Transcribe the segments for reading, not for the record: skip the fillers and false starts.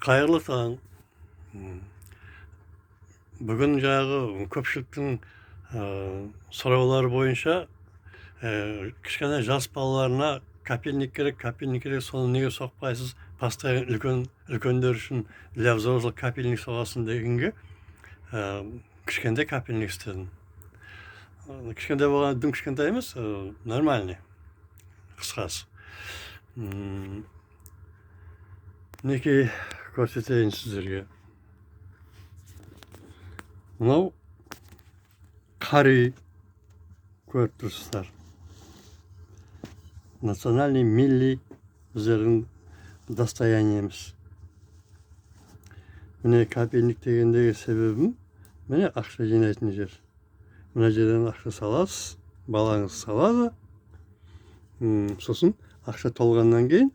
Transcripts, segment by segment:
Қайырлы таң. Бүгін жағы көпшіліктің сұраулары бойынша кішкене жас балаларына капельник керек, соны неге соқпайсыз, постоянно үлкендер үшін для взрослых капельник соғасын дегенге кішкентай капельник істедім. Кішкентай болған дым кішкентай емес, нормальный, қысқасы. Мінекей көрсетейін сіздерге. Мынау қари көріп тұрсыздар. Национальный милли біздердің достояниеміз. Міне капельник дегендегі себебім, міне ақша жинайтын жер. Мына жерден ақша саласыз, балаңыз салады. Сосын ақша толғаннан кейін,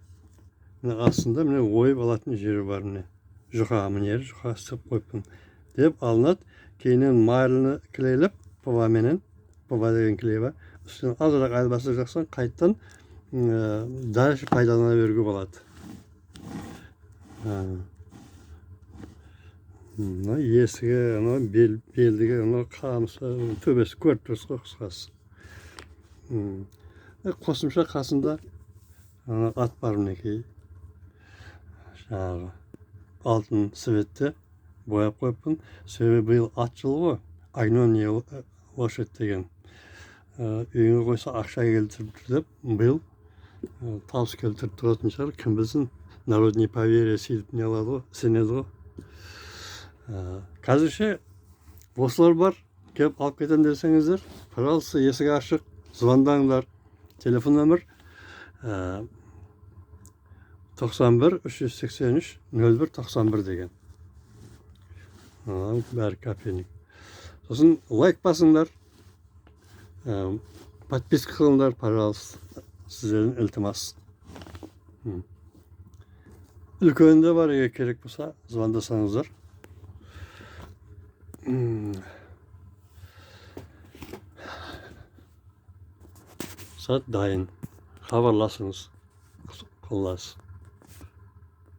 міне астында міне ойып алатын жері бар. Міне жұқа, міне жұқа істеп қойыппын деп алынады. Кейінен майлыны клейлеп, пова деген клей бар. Үстіне азырақ айлбасы жақсан, қайттан дальше пайдалана беруге болады. Есігі, белдігі, қамысы, төбесі көріп тұрсыз ғой қысқасы. Қосымша қасында ат бар мінекей. Жаңағы алтын светте бояп қойыппын. Себебі биыл ат жылы ғой, огненный лошадь деген. Үйіңе қойса ақша келтіріп деп, биыл табыс келтіріп тұратын шығар. Кім білсін, народный поверье сөйтіп не алады ғой, сенеді ғой. Қазірше осылар бар, келіп алып кетен десеңіздер, пожалуйста, есік ашық, звондаңдар. Телефон нөмір 91 383 01 91 деген. Бәрі капельник. Сосын лайк басыңдар, подписка қылыңдар, пожалуйста, сіздердің ілтимас. Үлкенде бар, егер керек болса, звондасаңыздар. Сәт дайын, хабарласыңыз, қолдас.